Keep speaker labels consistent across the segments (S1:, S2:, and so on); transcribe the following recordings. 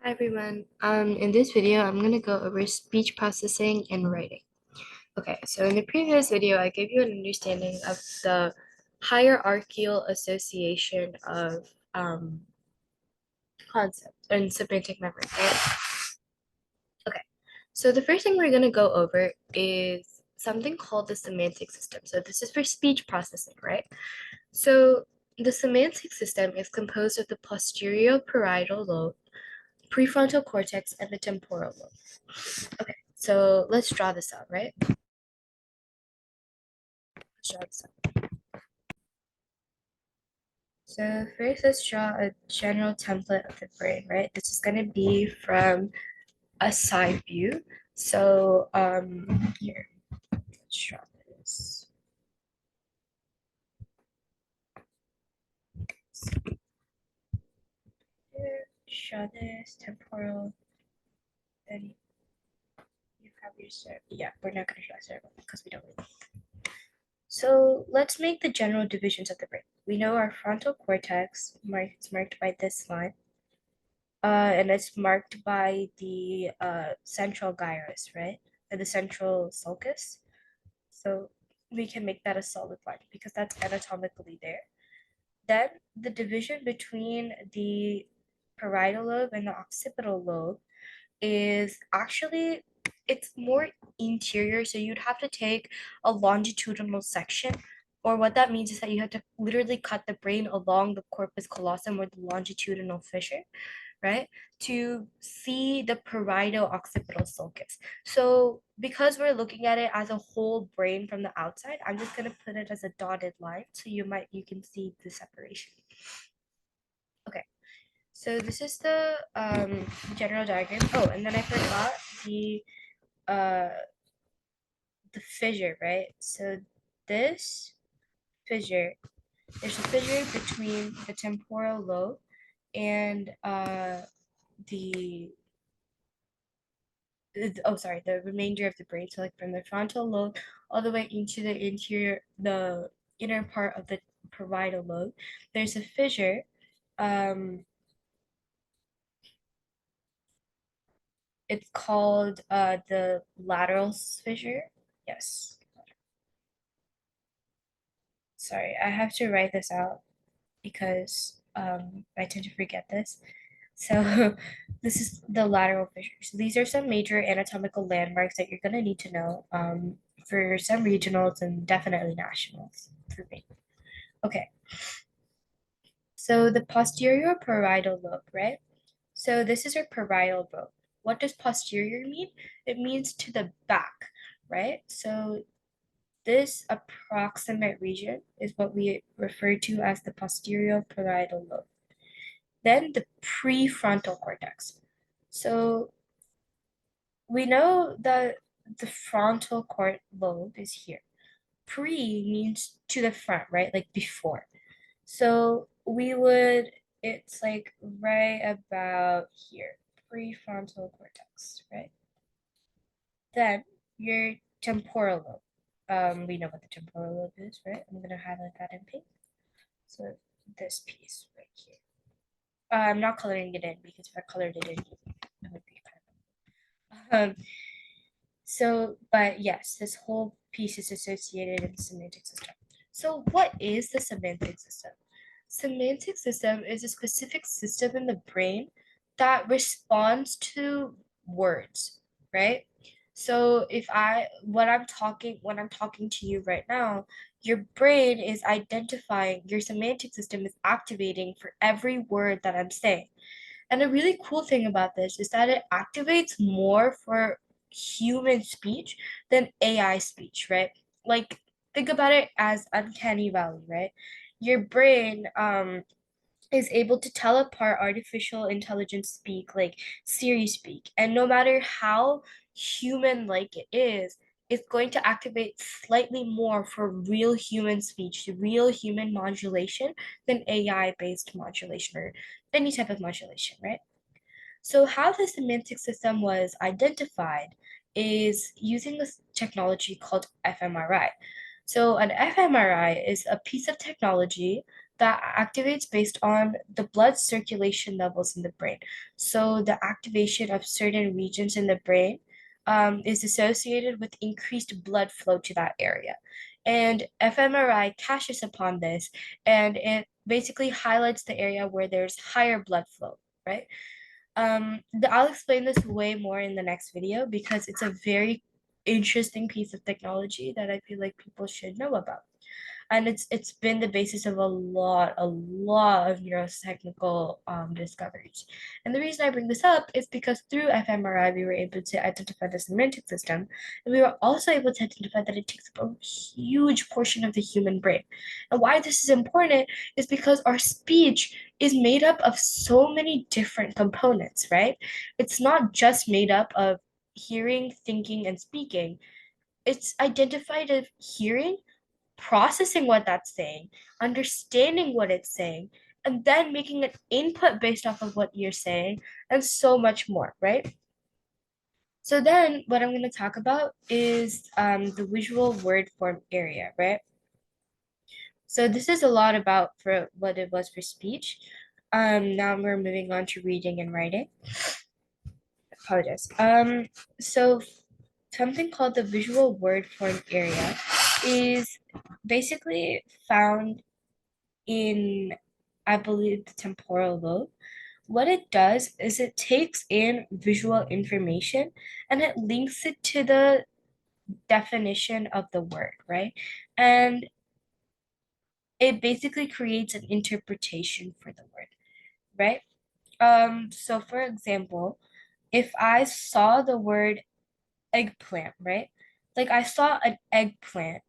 S1: Hi everyone. In this video, I'm gonna go over speech processing and writing. Okay, so in the previous video, I gave you an understanding of the hierarchical association of concepts and semantic memory, right? Okay, so the first thing we're gonna go over is something called the semantic system. So this is for speech processing, right? So the semantic system is composed of the posterior parietal lobe, prefrontal cortex, and the temporal lobe. Okay, so let's draw this out, right? Let's draw this out. So first, let's draw a general template of the brain, right? This is going to be from a side view. So here, let's draw this. Here, draw this temporal. Then you have your cerebral. Yeah, we're not going to draw cerebral because we don't really. So let's make the general divisions of the brain. We know our frontal cortex is marked by this line. And it's marked by the central gyrus, right? Or the central sulcus. So we can make that a solid line because that's anatomically there. Then the division between the parietal lobe and the occipital lobe is actually it's more interior, so you'd have to take a longitudinal section, or what that means is that you have to literally cut the brain along the corpus callosum or the longitudinal fissure, right, to see the parietal occipital sulcus. So because we're looking at it as a whole brain from the outside, I'm just going to put it as a dotted line so you can see the separation. Okay, so this is the general diagram. Oh, and then I forgot uh the fissure, right? So this fissure, there's a fissure between the temporal lobe and the the remainder of the brain. So like from the frontal lobe all the way into the inner part of the parietal lobe, there's a fissure. It's called the lateral fissure. Yes. Sorry, I have to write this out because I tend to forget this. So this is the lateral fissure. So these are some major anatomical landmarks that you're gonna need to know for some regionals and definitely nationals for me. Okay, so the posterior parietal lobe, right? So this is our parietal lobe. What does posterior mean? It means to the back, right? So this approximate region is what we refer to as the posterior parietal lobe. Then the prefrontal cortex. So we know that the frontal lobe is here. Pre means to the front, right? Like before. So it's like right about here, prefrontal cortex, right? Then your temporal lobe. We know what the temporal lobe is, right? I'm gonna highlight that in pink. So this piece right here. I'm not coloring it in because if I colored it in, it would be kind of. But yes, this whole piece is associated in the semantic system. So what is the semantic system? Semantic system is a specific system in the brain that responds to words, right? So when I'm talking to you right now, your brain is identifying, your semantic system is activating for every word that I'm saying. And a really cool thing about this is that it activates more for human speech than AI speech, right? Like, think about it as uncanny valley, right? Your brain is able to tell apart artificial intelligence speak, like Siri speak, and no matter how human like it is, it's going to activate slightly more for real human speech, real human modulation than AI based modulation or any type of modulation, right? So how the semantic system was identified is using this technology called fMRI. So an fMRI is a piece of technology that activates based on the blood circulation levels in the brain. So the activation of certain regions in the brain is associated with increased blood flow to that area. And fMRI caches upon this, and it basically highlights the area where there's higher blood flow, right? I'll explain this way more in the next video because it's a very interesting piece of technology that I feel like people should know about. And it's been the basis of a lot of neurotechnical discoveries. And the reason I bring this up is because through fMRI we were able to identify the semantic system, and we were also able to identify that it takes up a huge portion of the human brain. And why this is important is because our speech is made up of so many different components, right? It's not just made up of hearing, thinking, and speaking. It's identified as hearing, processing what that's saying, understanding what it's saying, and then making an input based off of what you're saying, and so much more, right? So then what I'm going to talk about is the visual word form area, right? So this is a lot about for what it was for speech. Now we're moving on to reading and writing. Apologize. So something called the visual word form area is basically found in, I believe, the temporal lobe. What it does is it takes in visual information and it links it to the definition of the word, right? And it basically creates an interpretation for the word, right? So for example, if I saw the word eggplant, right? Like I saw an eggplant,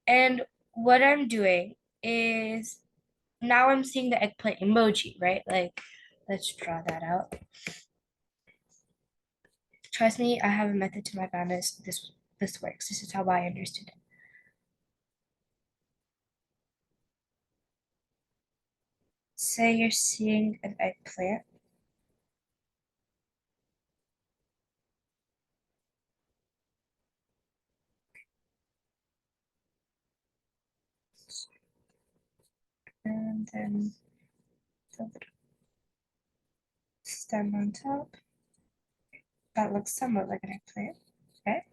S1: and what I'm doing is now I'm seeing the eggplant emoji, right? Like, let's draw that out. Trust me, I have a method to my madness. This works. This is how I understood it. Say you're seeing an eggplant. And then the little stem on top. That looks somewhat like an eggplant. Okay.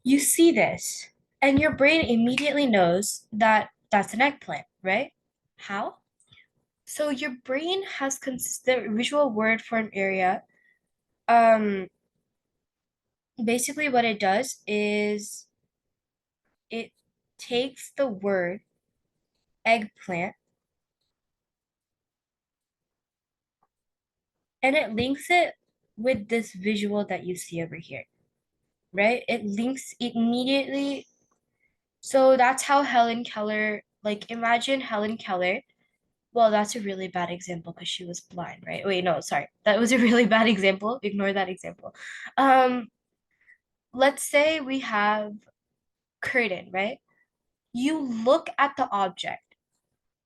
S1: You see this, and your brain immediately knows that that's an eggplant, right? How? So your brain has the visual word form area. Um, Basically what it does is it takes the word eggplant and it links it with this visual that you see over here, right? It links immediately. So that's how Helen Keller, like imagine Helen Keller. Well, that's a really bad example because she was blind, right? Wait, no, sorry. That was a really bad example. Ignore that example. Um, let's say we have curtain, right? You look at the object.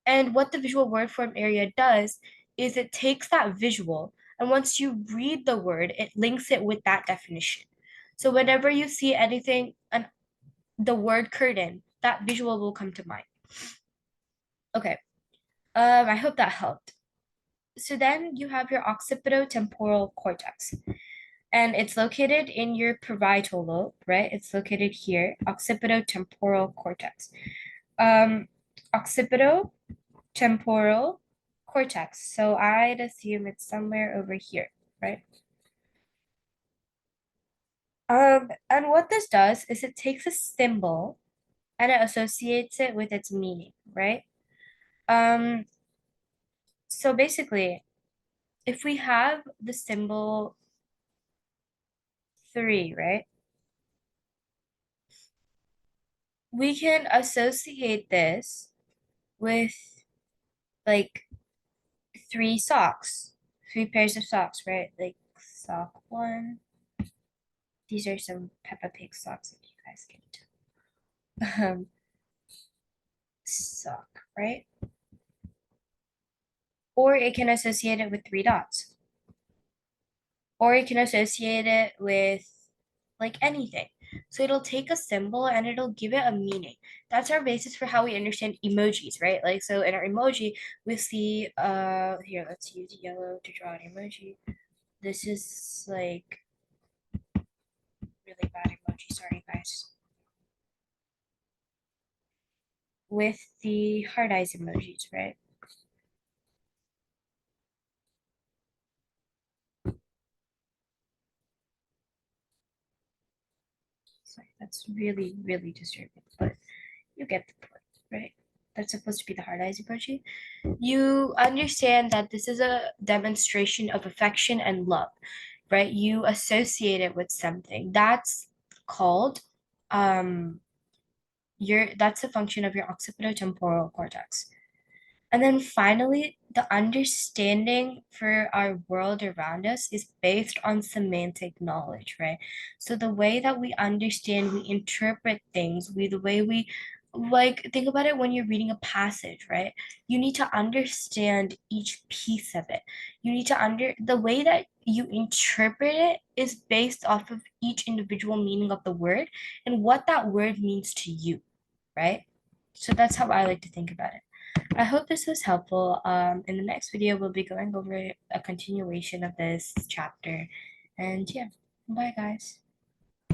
S1: And what the visual word form area does is it takes that visual, and once you read the word, it links it with that definition. So whenever you see anything, the word curtain, that visual will come to mind. Okay. I hope that helped. So then you have your occipitotemporal cortex, and it's located in your parietal lobe, right? It's located here, occipitotemporal cortex. Um, Occipitotemporal cortex. So I'd assume it's somewhere over here, right? And what this does is it takes a symbol and it associates it with its meaning, right? Um, so basically, if we have the symbol 3, right? We can associate this with like 3 pairs of socks, right? Like sock 1. These are some Peppa Pig socks, if you guys can tell. Sock, right? Or it can associate it with 3 dots. Or you can associate it with like anything. So it'll take a symbol and it'll give it a meaning. That's our basis for how we understand emojis, right? Like, so in our emoji, we see, here, let's use yellow to draw an emoji. This is like really bad emoji, sorry guys. With the heart eyes emojis, right? Sorry, that's really, really disturbing, but you get the point, right? That's supposed to be the heart eyes emoji. You understand that this is a demonstration of affection and love, right? You associate it with something. That's called that's a function of your occipitotemporal cortex. And then finally, the understanding for our world around us is based on semantic knowledge, right? So the way that we understand, we interpret things, the way we like think about it when you're reading a passage, right? You need to understand each piece of it. You need to the way that you interpret it is based off of each individual meaning of the word and what that word means to you, right? So that's how I like to think about it. I hope this was helpful. In the next video, we'll be going over a continuation of this chapter. And yeah, bye guys.